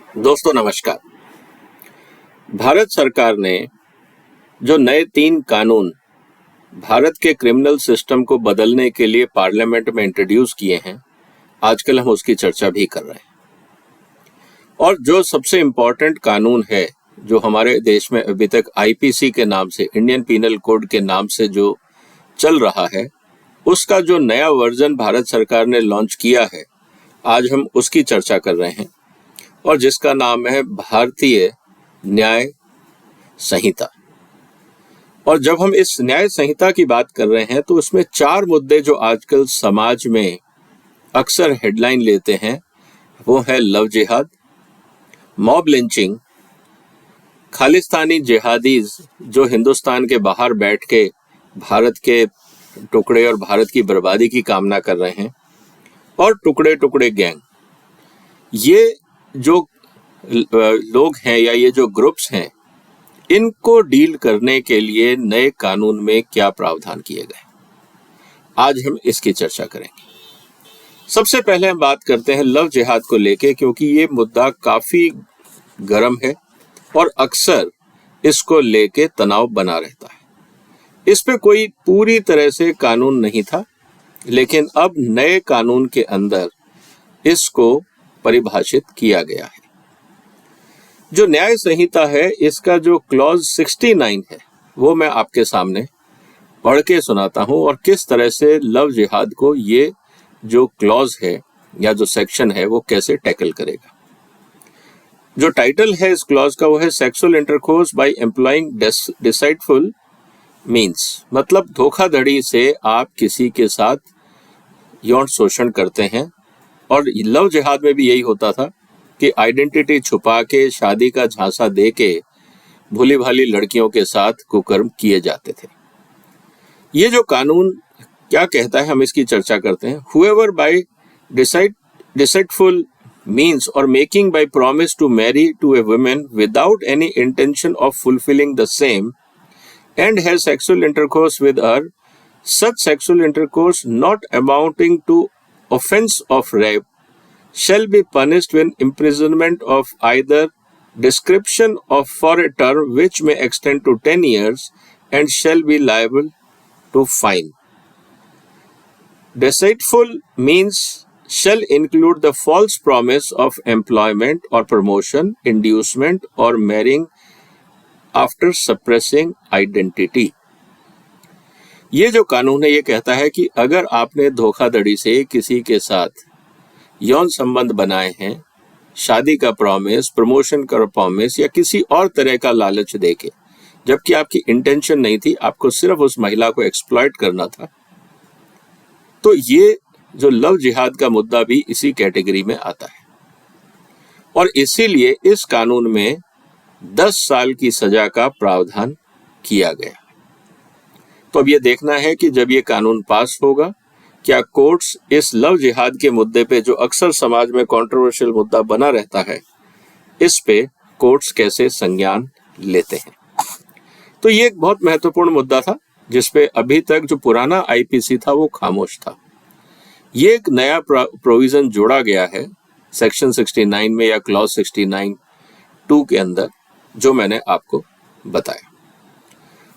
दोस्तों नमस्कार। भारत सरकार ने जो नए 3 कानून भारत के क्रिमिनल सिस्टम को बदलने के लिए पार्लियामेंट में इंट्रोड्यूस किए हैं, आजकल हम उसकी चर्चा भी कर रहे हैं। और जो सबसे इम्पोर्टेंट कानून है, जो हमारे देश में अभी तक आईपीसी के नाम से, इंडियन पीनल कोड के नाम से जो चल रहा है, उसका जो नया वर्जन भारत सरकार ने लॉन्च किया है, आज हम उसकी चर्चा कर रहे हैं, और जिसका नाम है भारतीय न्याय संहिता। और जब हम इस न्याय संहिता की बात कर रहे हैं तो उसमें 4 मुद्दे जो आजकल समाज में अक्सर हेडलाइन लेते हैं, वो है लव जिहाद, मॉब लिंचिंग, खालिस्तानी जिहादीज जो हिंदुस्तान के बाहर बैठ के भारत के टुकड़े और भारत की बर्बादी की कामना कर रहे हैं, और टुकड़े टुकड़े गैंग। ये जो लोग हैं या ये जो ग्रुप्स हैं, इनको डील करने के लिए नए कानून में क्या प्रावधान किए गए, आज हम इसकी चर्चा करेंगे। सबसे पहले हम बात करते हैं लव जिहाद को लेके, क्योंकि ये मुद्दा काफी गर्म है और अक्सर इसको लेके तनाव बना रहता है। इस पे कोई पूरी तरह से कानून नहीं था, लेकिन अब नए कानून के अंदर इसको परिभाषित किया गया है। जो न्याय संहिता है, इसका जो क्लॉज 69 है, वो मैं आपके सामने पढ़ के सुनाता हूं, और किस तरह से लव जिहाद को ये जो क्लॉज है या जो सेक्शन है वो कैसे टैकल करेगा। जो टाइटल है इस क्लॉज का, वो है sexual intercourse by employing deceitful means, मतलब धोखाधड़ी से आप किसी के साथ यौन शोषण करते हैं। और लव जिहाद में भी यही होता था कि आइडेंटिटी छुपा के, शादी का झांसा दे के भोली भाली लड़कियों के साथ कुकर्म किए जाते थे। ये जो कानून क्या कहता है, हम इसकी चर्चा करते हैं। Whoever by deceitful means or making by promise to marry to a woman without any intention of fulfilling the same and has sexual intercourse with her, such sexual intercourse not amounting to offense of rape shall be punished with imprisonment of either description of for a term which may extend to 10 years and shall be liable to fine. Deceitful means shall include the false promise of employment or promotion, inducement or marrying after suppressing identity. ये जो कानून है, ये कहता है कि अगर आपने धोखाधड़ी से किसी के साथ यौन संबंध बनाए हैं, शादी का प्रॉमिस, प्रमोशन का प्रॉमिस या किसी और तरह का लालच देके, जबकि आपकी इंटेंशन नहीं थी, आपको सिर्फ उस महिला को एक्सप्लॉइट करना था, तो ये जो लव जिहाद का मुद्दा भी इसी कैटेगरी में आता है। और इसीलिए इस कानून में 10 साल की सजा का प्रावधान किया गया। तो अब ये देखना है कि जब ये कानून पास होगा, क्या कोर्ट्स इस लव जिहाद के मुद्दे पे, जो अक्सर समाज में कंट्रोवर्शियल मुद्दा बना रहता है, इस पे कोर्ट्स कैसे संज्ञान लेते हैं। तो ये एक बहुत महत्वपूर्ण मुद्दा था, जिसपे अभी तक जो पुराना आईपीसी था वो खामोश था। ये एक नया प्रोविजन जोड़ा गया है सेक्शन 69 में या क्लॉज 69(2) के अंदर, जो मैंने आपको बताया।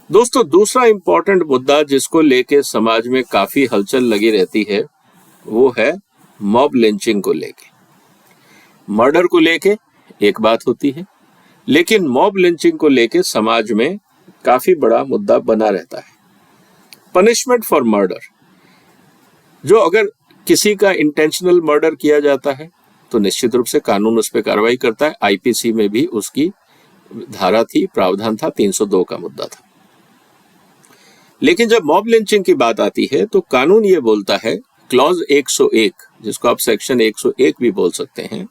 दोस्तों, दूसरा इंपॉर्टेंट मुद्दा जिसको लेके समाज में काफी हलचल लगी रहती है, वो है मॉब लिंचिंग को लेके। मर्डर को लेके एक बात होती है, लेकिन मॉब लिंचिंग को लेके समाज में काफी बड़ा मुद्दा बना रहता है। पनिशमेंट फॉर मर्डर, जो अगर किसी का इंटेंशनल मर्डर किया जाता है तो निश्चित रूप से कानून उस पर कार्रवाई करता है। आईपीसी में भी उसकी धारा थी, प्रावधान था, 302 का मुद्दा था। लेकिन जब मॉब लिंचिंग की बात आती है तो कानून ये बोलता है, क्लॉज 101, जिसको आप सेक्शन 101 भी बोल सकते हैं,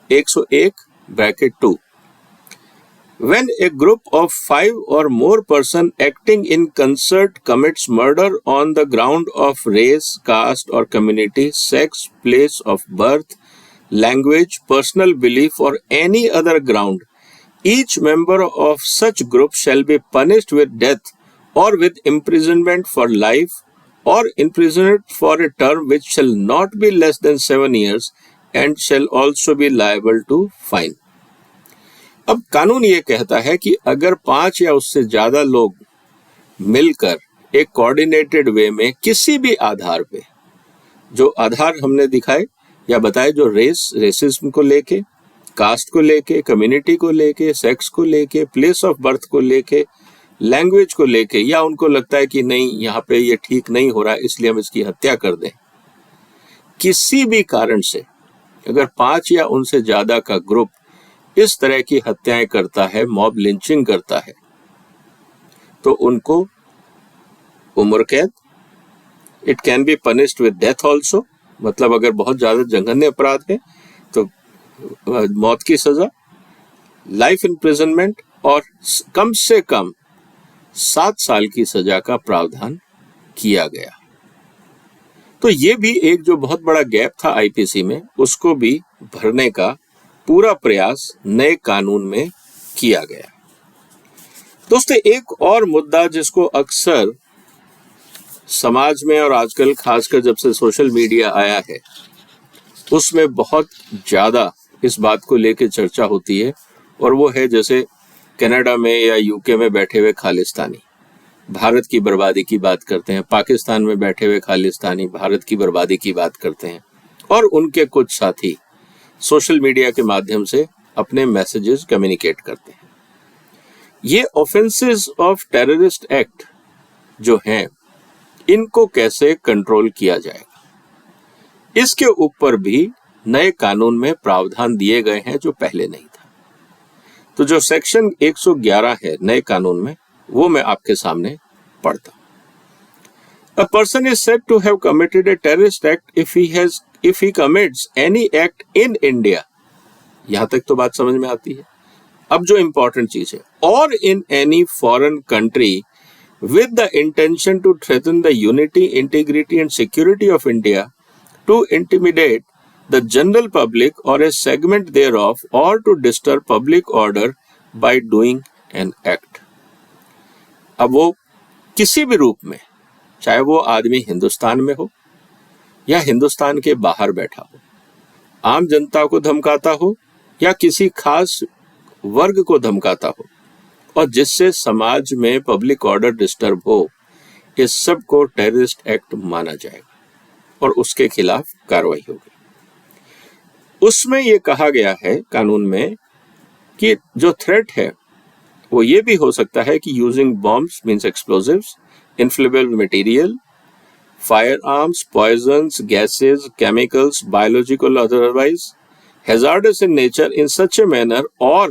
101(2), when a group of 5 or more person acting in concert commits murder on the ground of race, caste or community, sex, place of birth, language, personal belief or any other ground, each member of such group shall be punished with death or with imprisonment for life or imprisonment for a term which shall not be less than 7 years and shall also be liable to fine. अब कानून ये कहता है कि अगर 5 या उससे ज्यादा लोग मिलकर एक कोऑर्डिनेटेड वे में किसी भी आधार पे, जो आधार हमने दिखाए या बताए, जो रेसिज्म को लेके, कास्ट को लेके, कम्युनिटी को लेके, सेक्स को लेके, प्लेस ऑफ बर्थ को लेके, लैंग्वेज को लेके, या उनको लगता है कि नहीं यहाँ पे ये ठीक नहीं हो रहा है इसलिए हम इसकी हत्या कर दें, किसी भी कारण से अगर 5 या उनसे ज्यादा का ग्रुप इस तरह की हत्याएं करता है, मॉब लिंचिंग करता है, तो उनको उम्र कैद, it can be punished with death also, मतलब अगर बहुत ज्यादा जघन्य अपराध है तो मौत की सजा, लाइफ इम्प्रिजनमेंट और कम से कम 7 साल की सजा का प्रावधान किया गया। तो ये भी एक जो बहुत बड़ा गैप था आईपीसी में, उसको भी भरने का पूरा प्रयास नए कानून में किया गया। दोस्तों, एक और मुद्दा जिसको अक्सर समाज में और आजकल खासकर जब से सोशल मीडिया आया है उसमें बहुत ज्यादा इस बात को लेकर चर्चा होती है, और वो है जैसे कनाडा में या यूके में बैठे हुए खालिस्तानी भारत की बर्बादी की बात करते हैं, पाकिस्तान में बैठे हुए खालिस्तानी भारत की बर्बादी की बात करते हैं, और उनके कुछ साथी सोशल मीडिया के माध्यम से अपने मैसेजेस कम्युनिकेट करते हैं। ये ऑफेंसेस ऑफ टेररिस्ट एक्ट जो हैं, इनको कैसे कंट्रोल किया जाएगा, इसके ऊपर भी नए कानून में प्रावधान दिए गए हैं जो पहले नहीं था। तो जो सेक्शन 111 है नए कानून में, वो मैं आपके सामने पढ़ता हूं। A person is said to have committed a terrorist act if he commits any act in India, यहां तक तो बात समझ में आती है। अब जो इंपॉर्टेंट चीज है, or in any foreign country with the intention to threaten the unity, integrity and security of India, to intimidate the general public or a segment thereof, or to disturb public order by doing an act। अब वो किसी भी रूप में, चाहे वो आदमी हिंदुस्तान में हो या हिंदुस्तान के बाहर बैठा हो, आम जनता को धमकाता हो या किसी खास वर्ग को धमकाता हो, और जिससे समाज में पब्लिक ऑर्डर डिस्टर्ब हो, इस सब को टेररिस्ट एक्ट माना जाएगा और उसके खिलाफ कार्रवाई होगी। उसमें यह कहा गया है कानून में कि जो थ्रेट है वो ये भी हो सकता है कि using bombs means explosives, inflammable material, firearms, poisons, gases, chemicals, biological otherwise hazardous in nature in such a manner or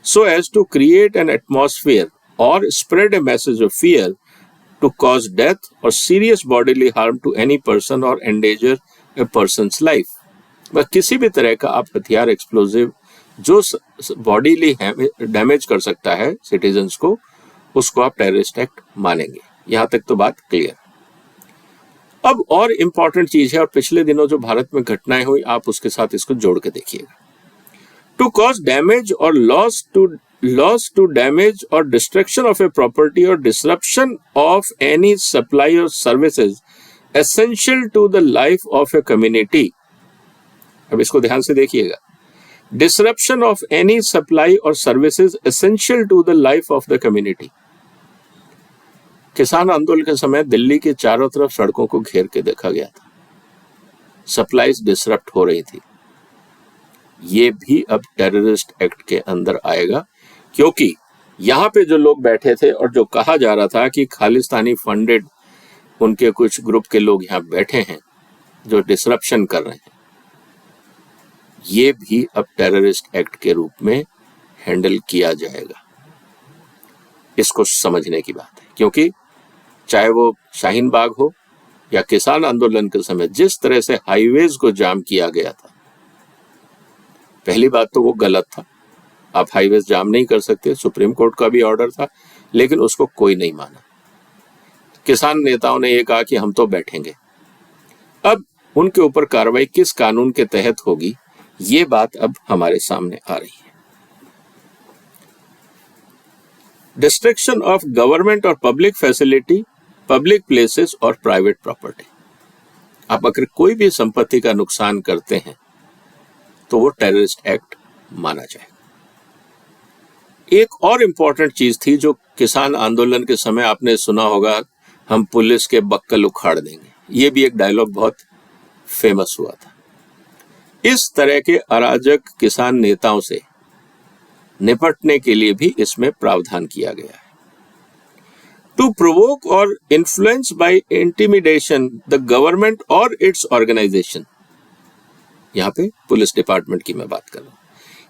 so as to create an atmosphere or spread a message of fear to cause death or serious bodily harm to any person or endanger a person's life। बस किसी भी तरह का आप हथियार, explosive जो bodily damage कर सकता है सिटीजन्स को, उसको आप टेररिस्ट एक्ट मानेंगे। यहां तक तो बात क्लियर। अब और इंपॉर्टेंट चीज है, और पिछले दिनों जो भारत में घटनाएं हुई, आप उसके साथ इसको जोड़ के देखिएगा। To cause damage or loss to damage or destruction of a property or disruption of any supply or services essential to the life of a community. अब इसको ध्यान से देखिएगा। Disruption of any supply or services essential to the life of the community. किसान आंदोलन के समय दिल्ली के चारों तरफ सड़कों को घेर के देखा गया था, सप्लाईज डिसरप्ट हो रही थी। ये भी अब टेररिस्ट एक्ट के अंदर आएगा, क्योंकि यहाँ पे जो लोग बैठे थे और जो कहा जा रहा था कि खालिस्तानी फंडेड उनके कुछ ग्रुप के लोग यहाँ बैठे हैं जो डिसरप्शन कर रहे हैं, ये भी अब टेररिस्ट एक्ट के रूप में हैंडल किया जाएगा। इसको समझने की बात है, क्योंकि चाहे वो शाहीन बाग हो या किसान आंदोलन के समय जिस तरह से हाईवेज को जाम किया गया था, पहली बात तो वो गलत था। आप हाईवेज जाम नहीं कर सकते, सुप्रीम कोर्ट का भी ऑर्डर था, लेकिन उसको कोई नहीं माना। किसान नेताओं ने ये कहा कि हम तो बैठेंगे। अब उनके ऊपर कार्रवाई किस कानून के तहत होगी, ये बात अब हमारे सामने आ रही है। डिस्ट्रक्शन ऑफ गवर्नमेंट और पब्लिक फैसिलिटी, पब्लिक प्लेसेस और प्राइवेट प्रॉपर्टी। आप अगर कोई भी संपत्ति का नुकसान करते हैं तो वो टेररिस्ट एक्ट माना जाएगा। एक और इम्पॉर्टेंट चीज थी जो किसान आंदोलन के समय आपने सुना होगा, हम पुलिस के बक्कल उखाड़ देंगे। ये भी एक डायलॉग बहुत फेमस हुआ था। इस तरह के अराजक किसान नेताओं से निपटने के लिए भी इसमें प्रावधान किया गया है। टू प्रोवोक और influence by intimidation the government और इट्स ऑर्गेनाइजेशन, यहां पे पुलिस डिपार्टमेंट की मैं बात कर रहा हूं,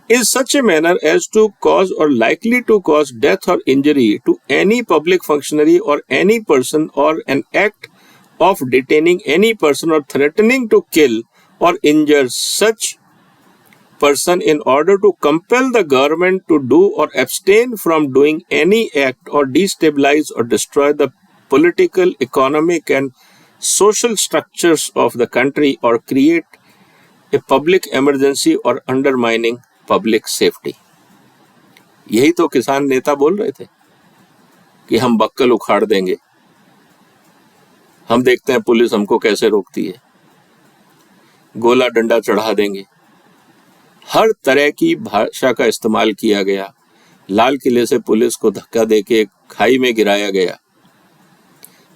in such a manner as to cause or likely to cause death or injury to any public functionary or any person, or an act of detaining any person or threatening to kill or injure such person in order to compel the government to do or abstain from doing any act or destabilize or destroy the political, economic and social structures of the country or create a public emergency or undermining public safety. यही तो किसान नेता बोल रहे थे कि हम buckle उखाड़ देंगे, हम देखते हैं पुलिस हमको कैसे रोकती है, गोला डंडा चढ़ा देंगे। हर तरह की भाषा का इस्तेमाल किया गया। लाल किले से पुलिस को धक्का देके खाई में गिराया गया।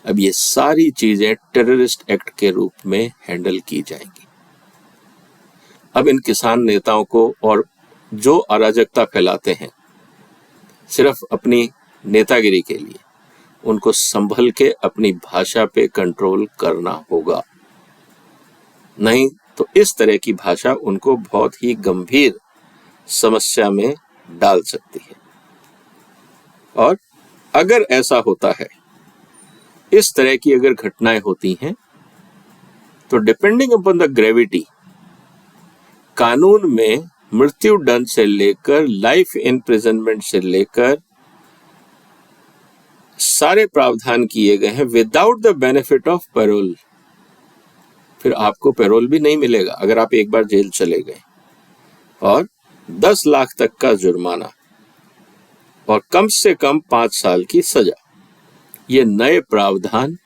अब ये सारी चीजें टेररिस्ट एक्ट के रूप में हैंडल की जाएंगी। अब इन किसान नेताओं को और जो अराजकता फैलाते हैं सिर्फ अपनी नेतागिरी के लिए, उनको संभल के अपनी भाषा पे कंट्रोल करना होगा, नहीं तो इस तरह की भाषा उनको बहुत ही गंभीर समस्या में डाल सकती है। और अगर ऐसा होता है, इस तरह की अगर घटनाएं होती हैं, तो डिपेंडिंग अपॉन द ग्रेविटी कानून में मृत्यु दंड से लेकर लाइफ इम्प्रिजनमेंट से लेकर सारे प्रावधान किए गए हैं without the benefit of parole. फिर आपको पैरोल भी नहीं मिलेगा अगर आप एक बार जेल चले गए, और 10 लाख तक का जुर्माना और कम से कम 5 साल की सजा। ये नए प्रावधान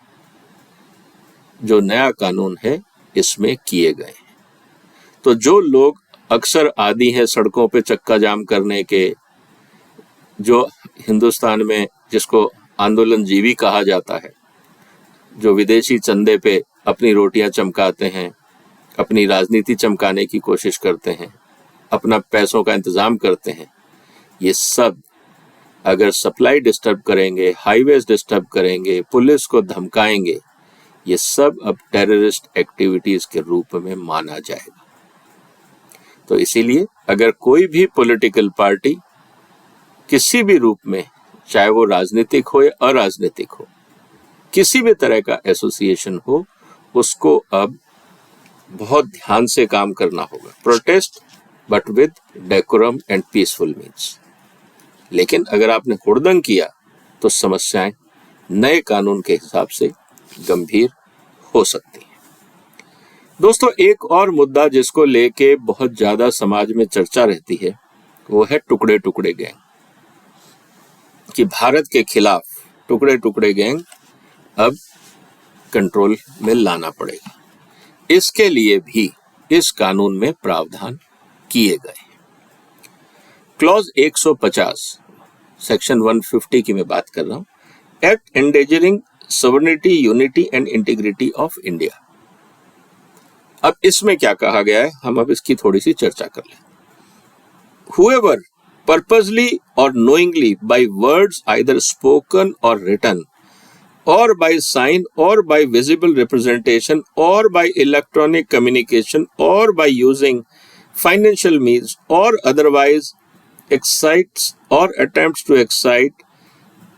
जो नया कानून है इसमें किए गए हैं। तो जो लोग अक्सर आदी हैं सड़कों पे चक्का जाम करने के, जो हिंदुस्तान में जिसको आंदोलन जीवी कहा जाता है, जो विदेशी चंदे पे अपनी रोटियां चमकाते हैं, अपनी राजनीति चमकाने की कोशिश करते हैं, अपना पैसों का इंतजाम करते हैं, ये सब अगर सप्लाई डिस्टर्ब करेंगे, हाईवेज डिस्टर्ब करेंगे, पुलिस को धमकाएंगे, ये सब अब टेररिस्ट एक्टिविटीज के रूप में माना जाएगा। तो इसीलिए अगर कोई भी पॉलिटिकल पार्टी किसी भी रूप में, चाहे वो राजनीतिक हो या अराजनीतिक हो, किसी भी तरह का एसोसिएशन हो, उसको अब बहुत ध्यान से काम करना होगा। Protest but with decorum and peaceful means. लेकिन अगर आपने हुड़दंग किया तो समस्याएं नए कानून के हिसाब से गंभीर हो सकती हैं। दोस्तों, एक और मुद्दा जिसको लेके बहुत ज्यादा समाज में चर्चा रहती है वो है टुकड़े टुकड़े गैंग, कि भारत के खिलाफ टुकड़े टुकड़े गैंग अब कंट्रोल में लाना पड़ेगा। इसके लिए भी इस कानून में प्रावधान किए गए। क्लॉज 150 सेक्शन 150 की मैं बात कर रहा हूं, act endangering sovereignty, unity and integrity of India. अब इसमें क्या कहा गया है, हम अब इसकी थोड़ी सी चर्चा कर लें। Whoever purposely or knowingly by words either spoken or written or by sign or by visible representation or by electronic communication or by using financial means or otherwise excites or attempts to excite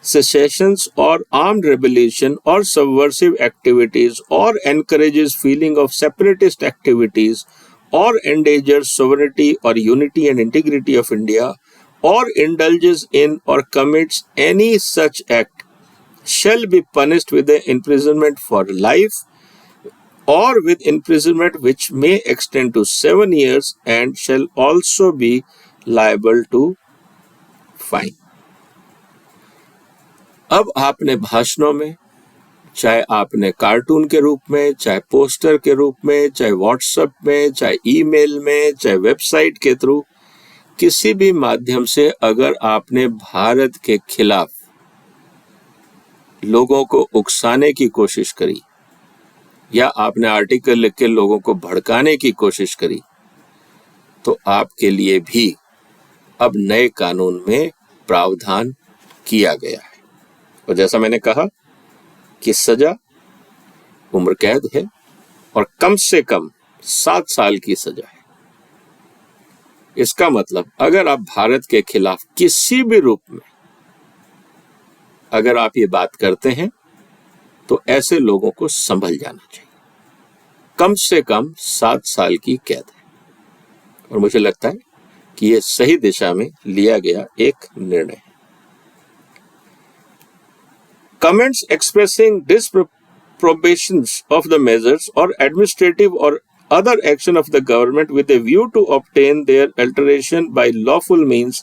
secessions or armed rebellion or subversive activities or encourages feeling of separatist activities or endangers sovereignty or unity and integrity of India or indulges in or commits any such act shall be punished with the imprisonment for life or with imprisonment which may extend to 7 years and shall also be liable to fine। अब आपने भाषणों में, चाहे आपने cartoon के रूप में, चाहे पोस्टर के रूप में, चाहे व्हाट्सएप में, चाहे ईमेल में, चाहे वेबसाइट के थ्रू, किसी भी माध्यम से अगर आपने भारत के खिलाफ लोगों को उकसाने की कोशिश करी या आपने आर्टिकल लिख के लोगों को भड़काने की कोशिश करी, तो आपके लिए भी अब नए कानून में प्रावधान किया गया है। और जैसा मैंने कहा कि सजा उम्र कैद है और कम से कम 7 साल की सजा है। इसका मतलब अगर आप भारत के खिलाफ किसी भी रूप में अगर आप ये बात करते हैं तो ऐसे लोगों को संभल जाना चाहिए। कम से कम 7 साल की कैद है और मुझे लगता है कि ये सही दिशा में लिया गया एक निर्णय है। Comments expressing disapprobations of the measures or administrative or other action of the government with a view to obtain their alteration by lawful means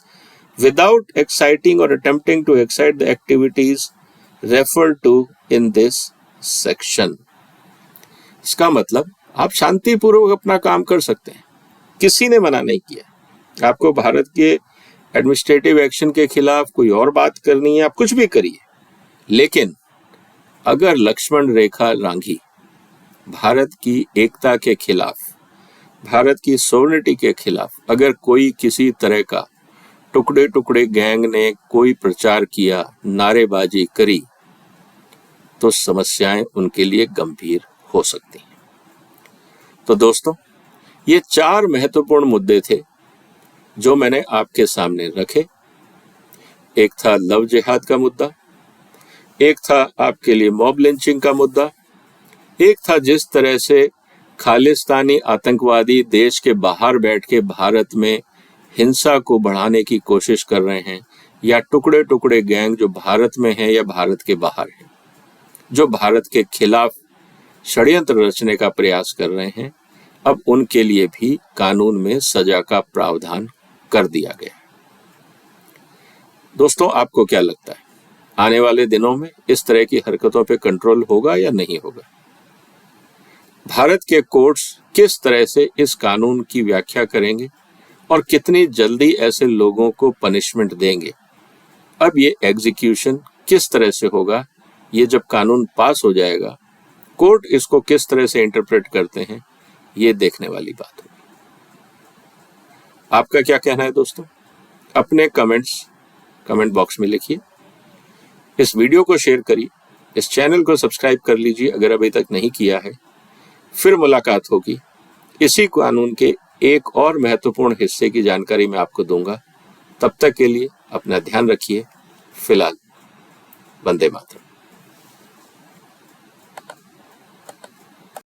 without exciting or attempting to excite the activities referred to in this section. इसका मतलब आप शांतिपूर्वक अपना काम कर सकते हैं, किसी ने मना नहीं किया। आपको भारत के एडमिनिस्ट्रेटिव एक्शन के खिलाफ कोई और बात करनी है, आप कुछ भी करिए, लेकिन अगर लक्ष्मण रेखा लांघी, भारत की एकता के खिलाफ, भारत की सॉवरेनिटी के खिलाफ अगर कोई किसी तरह का टुकड़े टुकड़े गैंग ने कोई प्रचार किया, नारेबाजी करी, तो समस्याएं उनके लिए गंभीर हो सकती हैं। तो दोस्तों, ये 4 महत्वपूर्ण मुद्दे थे जो मैंने आपके सामने रखे। एक था लव जिहाद का मुद्दा, एक था आपके लिए मॉब लिंचिंग का मुद्दा, एक था जिस तरह से खालिस्तानी आतंकवादी देश के बाहर बैठ के भारत में हिंसा को बढ़ाने की कोशिश कर रहे हैं, या टुकड़े टुकड़े गैंग जो भारत में हैं या भारत के बाहर हैं, जो भारत के खिलाफ षड्यंत्र रचने का प्रयास कर रहे हैं, अब उनके लिए भी कानून में सजा का प्रावधान कर दिया गया है। दोस्तों, आपको क्या लगता है, आने वाले दिनों में इस तरह की हरकतों पे कंट्रोल होगा या नहीं होगा? भारत के कोर्ट्स किस तरह से इस कानून की व्याख्या करेंगे और कितनी जल्दी ऐसे लोगों को पनिशमेंट देंगे? अब ये एग्जीक्यूशन किस तरह से होगा, ये जब कानून पास हो जाएगा, कोर्ट इसको किस तरह से इंटरप्रेट करते हैं, ये देखने वाली बात होगी। आपका क्या कहना है दोस्तों? अपने कमेंट बॉक्स में लिखिए। इस वीडियो को शेयर करिए, इस चैनल को सब्सक्राइब कर लीजिए अगर अभी तक नहीं किया है। फिर मुलाकात होगी, इसी कानून के एक और महत्वपूर्ण हिस्से की जानकारी मैं आपको दूंगा। तब तक के लिए अपना ध्यान रखिए। फिलहाल वंदे मातरम।